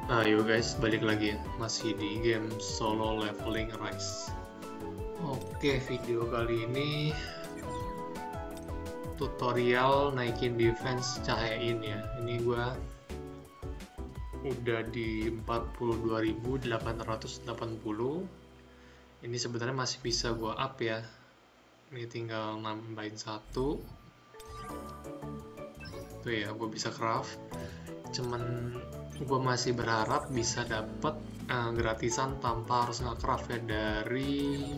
Yo guys, balik lagi ya, masih di game Solo Leveling Rise. Oke, video kali ini tutorial naikin defense cahayain ya. Ini gua udah di 42.880. Ini sebenarnya masih bisa gua up ya. Ini tinggal nambahin satu. Tuh ya, gua bisa craft. Cuman gue masih berharap bisa dapet gratisan tanpa harus nge-craft ya dari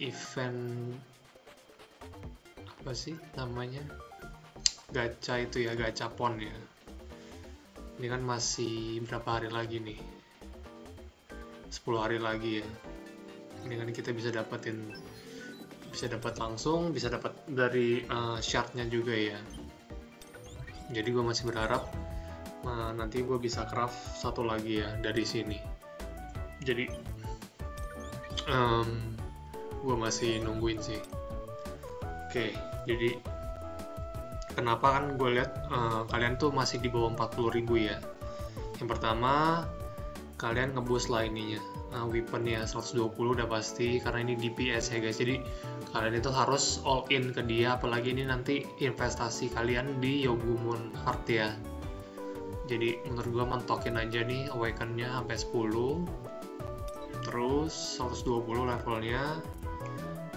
event apa sih namanya, gacha itu ya, gachapon ya. Ini kan masih berapa hari lagi nih, 10 hari lagi ya. Ini kan kita bisa dapat langsung, bisa dapat dari shardnya juga ya. Jadi gue masih berharap nanti gue bisa craft satu lagi ya dari sini. Jadi gue masih nungguin sih. Oke, jadi kenapa kan gue lihat kalian tuh masih di bawah 40.000 ya. Yang pertama, kalian ngeboost lah ininya, weaponnya 120 udah pasti, karena ini DPS ya guys. Jadi kalian itu harus all in ke dia, apalagi ini nanti investasi kalian di Yogumon Heart ya. Jadi menurut gua mentokin aja nih awaken-nya sampai 10, terus 120 levelnya.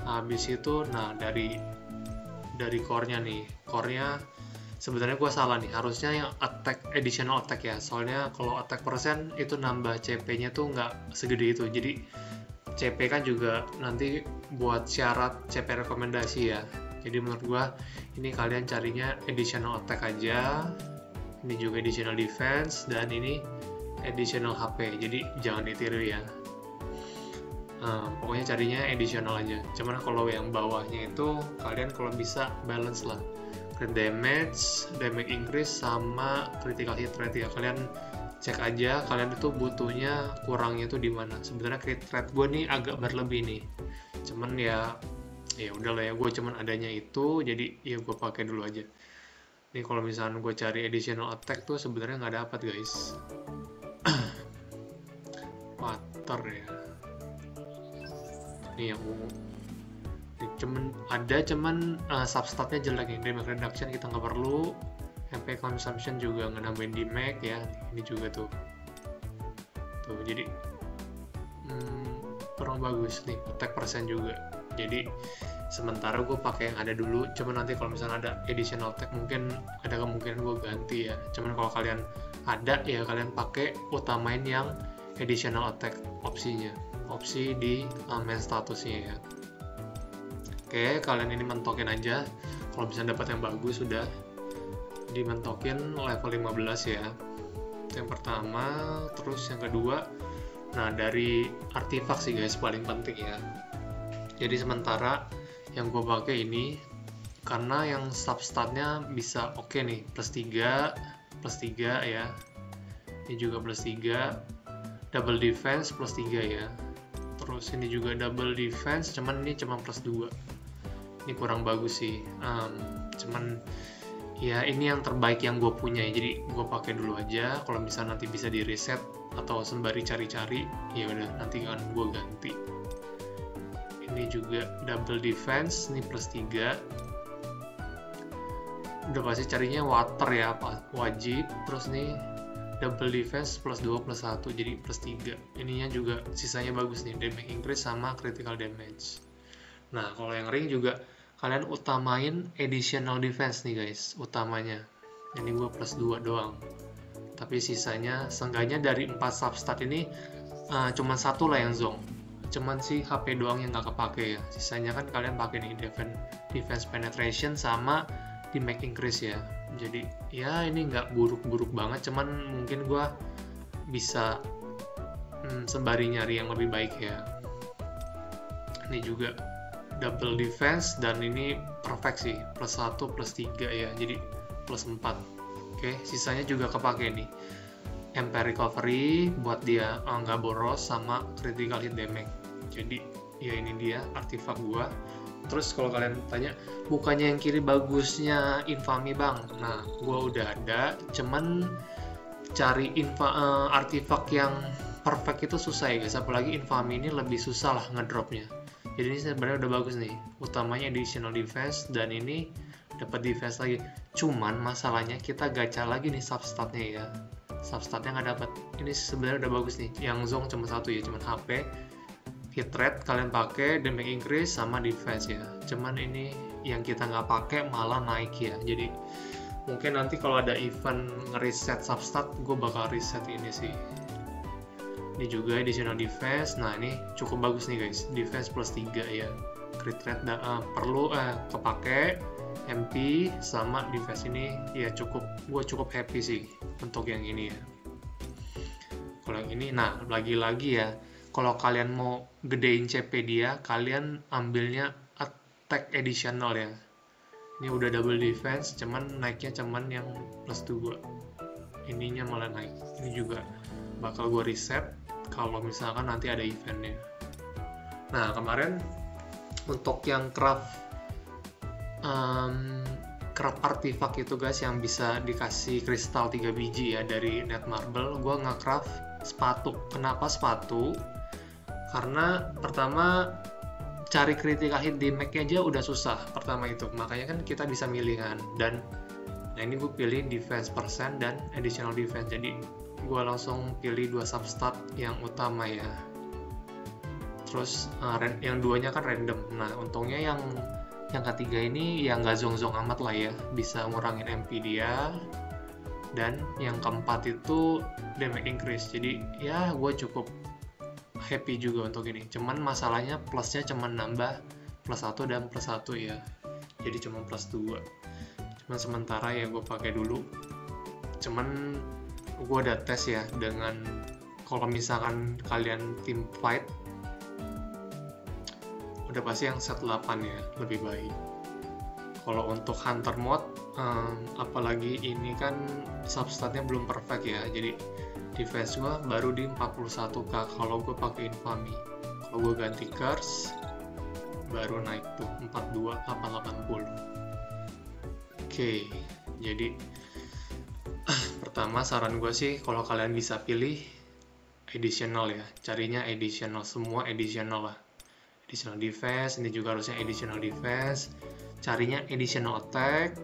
Habis itu nah dari core-nya nih, core-nya sebenarnya gua salah nih, harusnya yang attack, additional attack ya, soalnya kalau attack persen itu nambah CP-nya tuh nggak segede itu. Jadi CP kan juga nanti buat syarat CP rekomendasi ya. Jadi menurut gua ini kalian carinya additional attack aja. Ini juga additional defense, dan ini additional HP, jadi jangan ditiru ya. Pokoknya carinya additional aja. Cuman kalau yang bawahnya itu kalian kalau bisa balance lah, crit damage, damage increase, sama critical hit rate ya. Kalian cek aja kalian itu butuhnya kurangnya itu di mana. Sebenarnya crit rate gue nih agak berlebih nih, cuman ya udahlah ya, gue cuman adanya itu, jadi ya gue pakai dulu aja. Nih kalau misalnya gue cari additional attack tuh sebenarnya nggak dapat guys. Water ya. Ini yang ungu. Cuman substatnya jelek nih. Damage reduction kita nggak perlu. MP consumption juga nggak nambahin damage ya. Ini juga tuh. Tuh jadi kurang bagus nih. Attack persen juga. Jadi sementara gue pakai yang ada dulu, cuman nanti kalau misalnya ada additional attack mungkin ada kemungkinan gue ganti ya. Cuman kalau kalian ada ya kalian pakai, utamain yang additional attack opsinya, opsi di main statusnya ya. Oke, kalian ini mentokin aja. Kalau bisa dapat yang bagus sudah dimentokin level 15 ya. Itu yang pertama. Terus yang kedua, nah dari artifak sih guys paling penting ya. Jadi sementara yang gue pakai ini karena yang substatnya bisa oke nih, plus 3 ya. Ini juga plus 3, double defense plus 3 ya. Terus ini juga double defense, cuman ini cuma plus 2. Ini kurang bagus sih. Cuman ya ini yang terbaik yang gue punya ya. Jadi gue pakai dulu aja. Kalau misalnya nanti bisa di reset atau sembari cari-cari, ya udah nanti kan gue ganti. Ini juga double defense, ini plus 3. Udah pasti carinya water ya, wajib. Terus nih double defense plus 2 plus 1, jadi plus 3. Ininya juga sisanya bagus nih, damage increase sama critical damage. Nah kalau yang ring juga kalian utamain additional defense nih guys, utamanya. Ini gue plus 2 doang, tapi sisanya seenggaknya dari 4 substat ini cuma satu lah yang zong. Cuman sih HP doang yang nggak kepake ya. Sisanya kan kalian pakai nih defense penetration sama damage increase ya. Jadi ya ini nggak buruk-buruk banget, cuman mungkin gua bisa sembari nyari yang lebih baik ya. Ini juga double defense, dan ini perfect sih, plus 1 plus 3 ya, jadi plus 4. Oke, sisanya juga kepake nih. MP recovery buat dia nggak boros, sama critical hit damage. Jadi ya ini dia artifak gua. Terus kalau kalian tanya, bukannya yang kiri bagusnya infamy bang? Nah, gua udah ada, cuman cari artifact yang perfect itu susah ya guys, apalagi Infamy ini lebih susah lah ngedropnya. Jadi ini sebenarnya udah bagus nih, utamanya additional defense dan ini dapat defense lagi. Cuman masalahnya kita gacha lagi nih substatnya ya, substatnya nggak dapat. Ini sebenarnya udah bagus nih, yang zong cuma satu ya, cuman HP, hit rate kalian pakai, damage increase sama defense ya. Cuman ini yang kita nggak pakai malah naik ya. Jadi mungkin nanti kalau ada event ngereset substat, gue bakal reset ini sih. Ini juga additional defense. Nah ini cukup bagus nih guys, defense plus 3 ya, crit rate perlu kepake, MP sama defense ini ya cukup, gue cukup happy sih untuk yang ini ya. Kalau yang ini, nah lagi-lagi ya, kalau kalian mau gedein CP dia, kalian ambilnya attack additional ya. Ini udah double defense, cuman naiknya cuman yang plus 2, ininya malah naik. Ini juga bakal gue reset kalau misalkan nanti ada eventnya. Nah kemarin untuk yang craft artifact itu guys, yang bisa dikasih kristal 3 biji ya dari Netmarble, gue nge-craft sepatu. Kenapa sepatu? Karena pertama cari critical hit di mech aja udah susah pertama itu, makanya kan kita bisa milih kan. Dan nah ini gue pilih defense persen dan additional defense, jadi gue langsung pilih 2 substat yang utama ya. Terus yang duanya kan random. Nah untungnya yang ketiga ini yang nggak zong-zong amat lah ya, bisa ngurangin MP dia. Dan yang keempat itu damage increase, jadi ya gue cukup happy juga untuk ini. Cuman masalahnya plusnya cuman nambah plus 1 dan plus 1 ya, jadi cuma plus 2. Cuman sementara ya gue pakai dulu. Cuman gue udah tes ya dengan, kalau misalkan kalian team fight udah pasti yang set 8 ya lebih baik. Kalau untuk hunter mode apalagi ini kan substatnya belum perfect ya, jadi defense gue baru di 41k kalau gue pakai Infamy. Kalau gue ganti curse baru naik tuh 42 880. Oke, jadi pertama saran gue sih kalau kalian bisa pilih additional ya, carinya additional, semua additional lah. Additional defense, ini juga harusnya additional defense, carinya additional attack,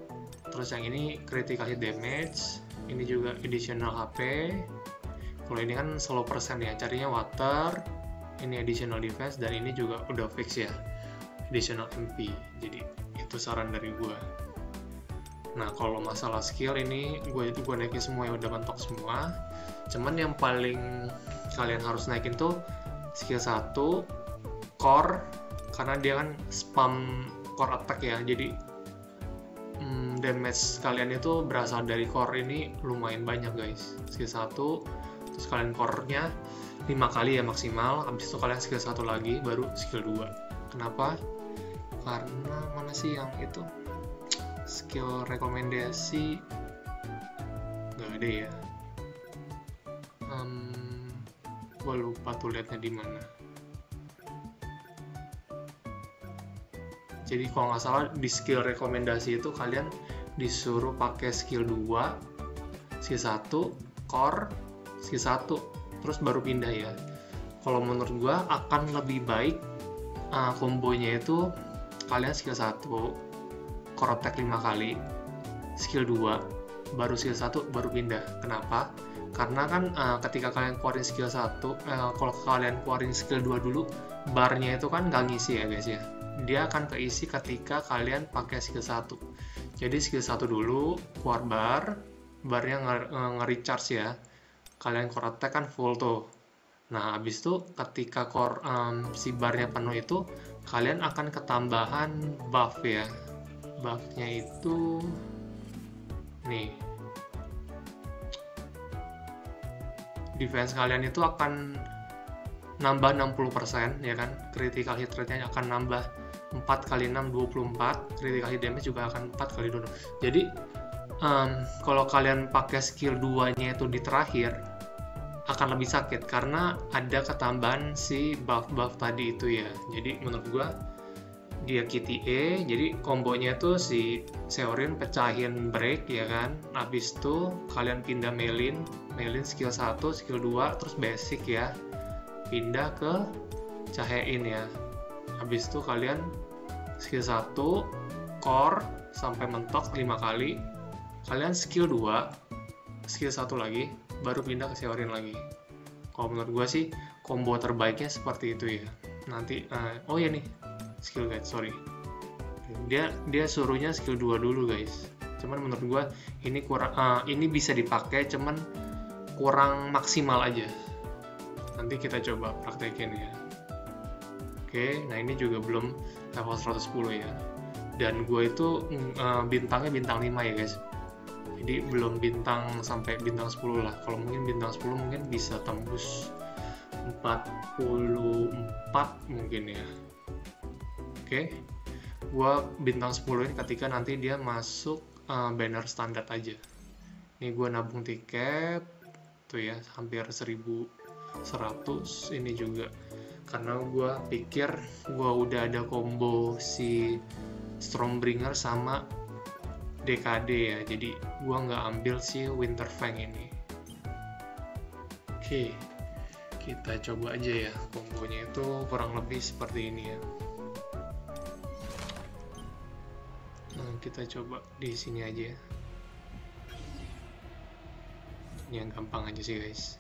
terus yang ini critical hit damage, ini juga additional HP. Kalau ini kan slow persen ya, carinya water, ini additional defense, dan ini juga udah fix ya, additional MP. Jadi itu saran dari gue. Nah kalau masalah skill ini gue naikin semua, yang udah mentok semua. Cuman yang paling kalian harus naikin tuh skill 1 core, karena dia kan spam core attack ya, jadi damage kalian itu berasal dari core ini lumayan banyak guys. Skill 1, terus kalian core-nya 5 kali ya maksimal, habis itu kalian skill 1 lagi, baru skill 2. Kenapa? Karena mana sih yang itu skill rekomendasi, nggak ada ya, gue lupa tuh liatnya di mana. Jadi kalau nggak salah di skill rekomendasi itu kalian disuruh pakai skill 2, skill 1, core, skill 1, terus baru pindah ya. Kalau menurut gua akan lebih baik kombonya itu kalian skill 1, core attack 5 kali, skill 2, baru skill 1, baru pindah. Kenapa? Karena kan ketika kalian keluarin skill 1, kalau kalian keluarin skill 2 dulu, barnya itu kan nggak ngisi ya guys ya. Dia akan keisi ketika kalian pakai skill 1. Jadi skill 1 dulu, keluar barnya nge-recharge ya. Kalian core attack kan full tuh. Nah, habis itu ketika core si barnya penuh itu, kalian akan ketambahan buff ya. Buffnya itu nih. Defense kalian itu akan nambah 60% ya kan. Critical hit rate-nya akan nambah 4 kali 6 24, critical hit damage juga akan 4 kali 2. Jadi kalau kalian pakai skill 2-nya itu di terakhir akan lebih sakit karena ada ketambahan si buff-buff tadi itu ya. Jadi menurut gua dia QTE, jadi kombonya tuh si Seorin pecahin break ya kan, habis itu kalian pindah Melin skill 1, skill 2, terus basic ya, pindah ke Cahayain ya, habis itu kalian skill 1 core sampai mentok 5 kali, kalian skill 2 skill 1 lagi, baru pindah ke Seorin lagi. Kalau menurut gue sih combo terbaiknya seperti itu ya. Nanti oh ya nih skill guide, sorry, dia suruhnya skill 2 dulu guys, cuman menurut gua ini kurang, ini bisa dipakai cuman kurang maksimal aja, nanti kita coba praktekin ya. Oke, nah ini juga belum level 110 ya, dan gue itu bintangnya bintang 5 ya guys, jadi belum bintang sampai bintang 10 lah. Kalau mungkin bintang 10 mungkin bisa tembus 44 mungkin ya. Oke, gua bintang 10 ini ketika nanti dia masuk banner standar aja. Ini gua nabung tiket tuh ya, hampir 1100 ini juga, karena gua pikir gua udah ada combo si Stormbringer sama DKD ya, jadi gua nggak ambil si Winterfang ini. Oke, kita coba aja ya, kombonya itu kurang lebih seperti ini ya. Kita coba di sini aja ya. Ini yang gampang aja sih guys.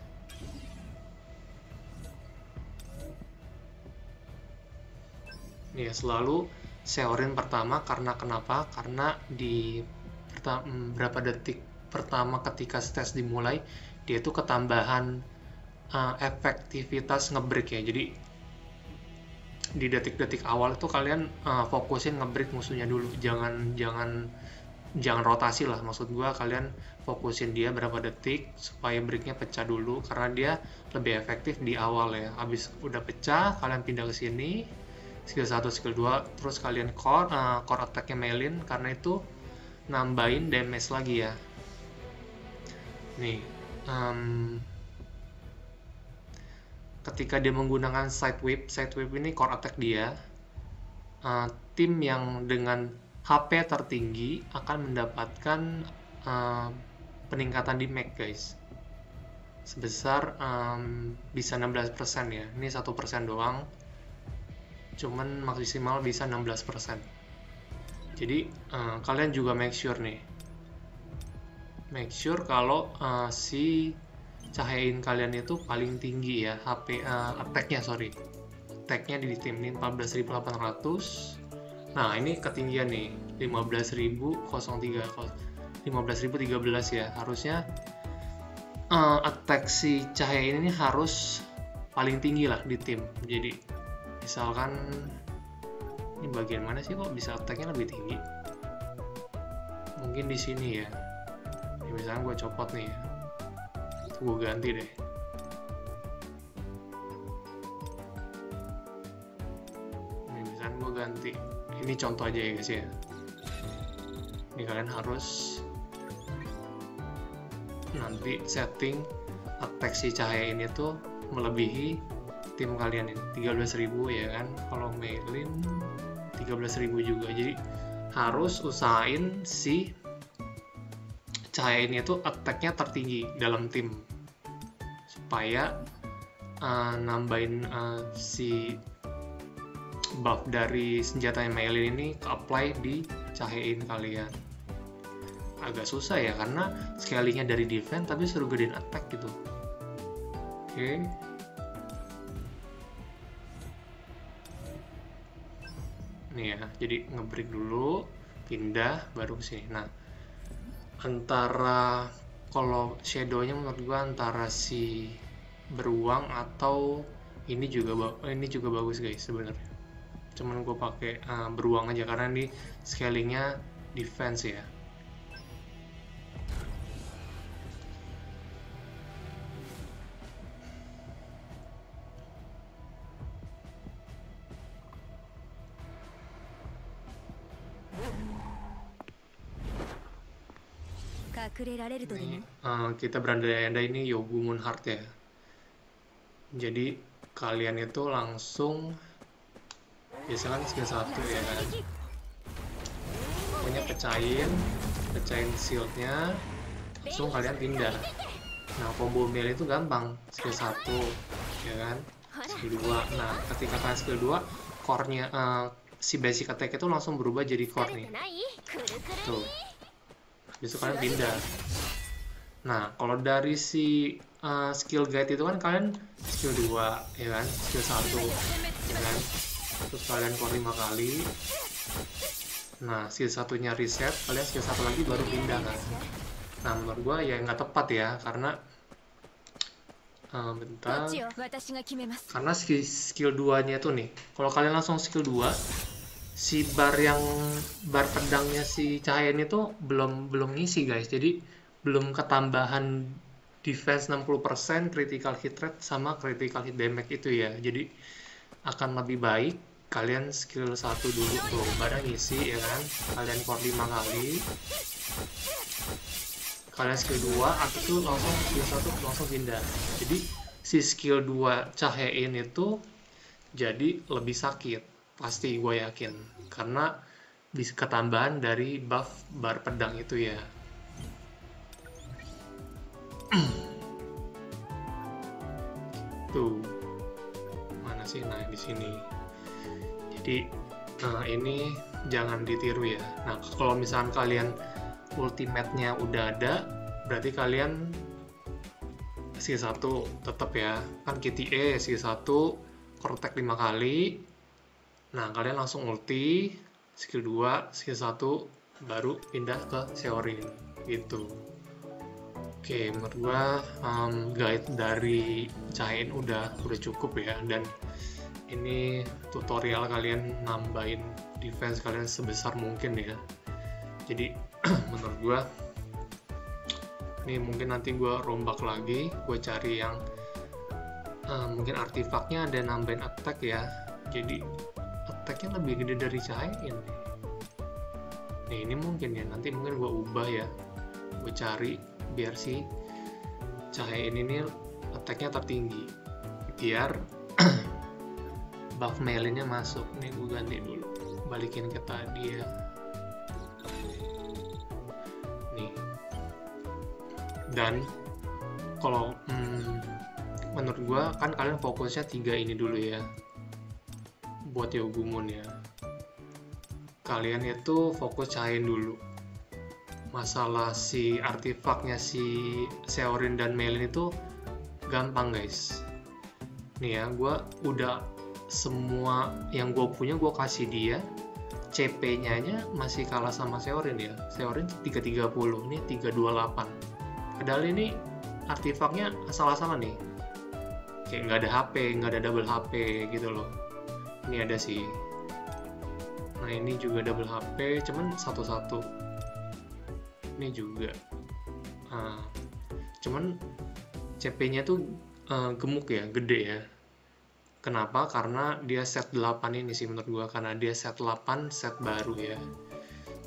Ini ya, selalu Seorin pertama, karena kenapa? Karena di berapa detik pertama ketika stage dimulai, dia tuh ketambahan efektivitas ngebreak ya. Jadi di detik-detik awal itu kalian fokusin ngebreak musuhnya dulu, jangan rotasi lah, maksud gua kalian fokusin dia berapa detik supaya breaknya pecah dulu, karena dia lebih efektif di awal ya. Habis udah pecah kalian pindah ke sini, skill 1 skill 2, terus kalian core attack-nya Melin, karena itu nambahin damage lagi ya. Nih ketika dia menggunakan side whip ini core attack dia, tim yang dengan HP tertinggi akan mendapatkan peningkatan di mag guys, sebesar bisa 16% ya. Ini 1% doang, cuman maksimal bisa 16%. Jadi kalian juga make sure kalau si Cahayain kalian itu paling tinggi ya, HP attack-nya di tim ini 14.800. Nah ini ketinggian nih 15.013 ya, harusnya attack si Cahayain ini harus paling tinggi lah di tim. Jadi misalkan ini bagian mana sih kok bisa attack-nya lebih tinggi, mungkin di sini ya. Ini misalkan gue copot nih ya, gue ganti deh. Ini misalkan gue ganti, ini contoh aja ya guys ya. Ini kalian harus nanti setting attack si Cahaya ini tuh melebihi tim kalian ini 13.000 ya kan. Kalau Melin 13.000 juga, jadi harus usahain si Cahaya ini tuh attack-nya tertinggi dalam tim supaya nambahin si buff dari senjatanya Melin ini ke-apply di Cahayain kalian. Agak susah ya karena scalingnya dari defense tapi suruh gedein attack gitu. Oke. Nih ya, jadi ngebreak dulu, pindah, baru ke sini. Nah, antara kalau shadow-nya menurut gua antara si beruang atau ini juga bagus guys sebenarnya. Cuman gua pakai beruang aja karena ini scalingnya defense ya. Ini, kita berandai-andai ini Yogumon Heart ya. Jadi kalian itu langsung biasanya kan skill 1 ya kan, pokoknya pecahin shieldnya, langsung kalian pindah. Nah combo melee itu gampang, skill 1 ya kan, skill 2. Nah ketika kalian skill 2, core-nya si basic attack itu langsung berubah jadi core nih tuh, besok kalian pindah. Nah kalau dari si skill guide itu kan kalian skill 2 ya kan, skill 1 ya kan, terus kalian core 5 kali. Nah skill 1-nya reset, kalian skill 1 lagi baru pindah kan. Nah menurut gua ya nggak tepat ya, karena bentar, karena skill 2-nya tuh nih, kalau kalian langsung skill 2, si bar pedangnya si cahaya ini tuh belum ngisi guys, jadi belum ketambahan defense 60%, critical hit rate sama critical hit damage itu ya. Jadi akan lebih baik kalian skill 1 dulu tuh, barang ngisi ya kan, kalian core 5 kali, kalian skill 2, atau tuh langsung skill 1 langsung pindah. Jadi si skill 2 cahayain itu jadi lebih sakit, pasti gue yakin, karena bisa ketambahan dari buff bar pedang itu ya. Tuh mana sih, nah di sini. Jadi ini jangan ditiru ya. Nah kalau misalkan kalian ultimate-nya udah ada, berarti kalian skill 1 tetap ya kan, KTA skill 1 core attack 5 kali. Nah kalian langsung ulti skill 2 skill 1 baru pindah ke Seorin gitu. Oke, menurut gua guide dari Cain udah cukup ya, dan ini tutorial kalian nambahin defense kalian sebesar mungkin ya. Jadi menurut gua ini mungkin nanti gua rombak lagi, gua cari yang mungkin artifaknya ada nambahin attack ya, jadi attacknya lebih gede dari Cain nih. Ini mungkin ya, nanti mungkin gua ubah ya, gua cari biar si Cain ini attacknya tertinggi biar buff melee-nya masuk. Nih gue ganti dulu, balikin ke tadi ya. Nih, dan kalau menurut gue kan kalian fokusnya 3 ini dulu ya buat Yogumon ya. Kalian itu fokus Cain dulu. Masalah si artifaknya si Seorin dan Melin itu gampang guys. Nih ya, gue udah semua yang gue punya gue kasih dia. CP-nya masih kalah sama Seorin ya. Seorin 330, ini 328. Padahal ini artifaknya asal-asalan nih. Kayak nggak ada HP, nggak ada double HP gitu loh. Ini ada sih. Nah ini juga double HP, cuman satu-satu. Ini juga cuman CP-nya tuh gemuk ya, gede ya. Kenapa? Karena dia set 8 ini sih menurut gua, karena dia set 8 set baru ya.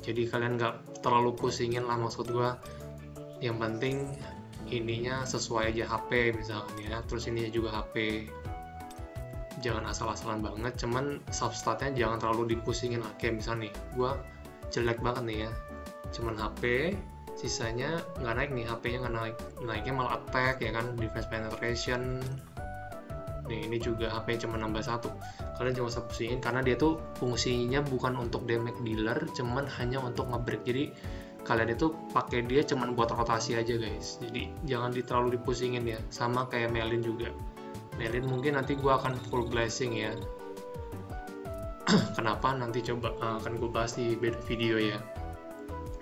Jadi kalian nggak terlalu pusingin lah, maksud gua yang penting ininya sesuai aja HP misalkan ya, terus ininya juga HP, jangan asal-asalan banget. Cuman substatnya jangan terlalu dipusingin lah, kayak misalnya nih gua jelek banget nih ya, cuman HP, sisanya nggak naik nih, HP-nya nggak naik, naiknya malah attack ya kan, defense penetration. Nih ini juga HP cuma nambah 1. Kalian jangan usah pusingin, karena dia tuh fungsinya bukan untuk damage dealer, cuman hanya untuk nge-break. Jadi kalian itu pakai dia cuman buat rotasi aja guys, jadi jangan terlalu dipusingin ya. Sama kayak Melin juga, Melin mungkin nanti gua akan full blessing ya. Kenapa nanti coba akan gue bahas di beda video ya.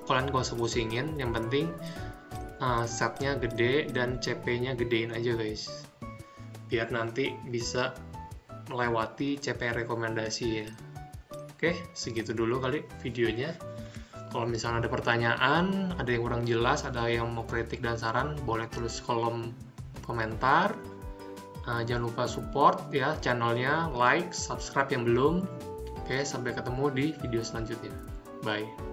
Kalian gak usah pusingin, yang penting setnya gede dan CP-nya gedein aja guys, biar nanti bisa melewati CP rekomendasi ya. Oke, segitu dulu kali videonya. Kalau misalnya ada pertanyaan, ada yang kurang jelas, ada yang mau kritik dan saran, boleh tulis kolom komentar. Jangan lupa support ya channelnya, like, subscribe yang belum. Oke, sampai ketemu di video selanjutnya. Bye.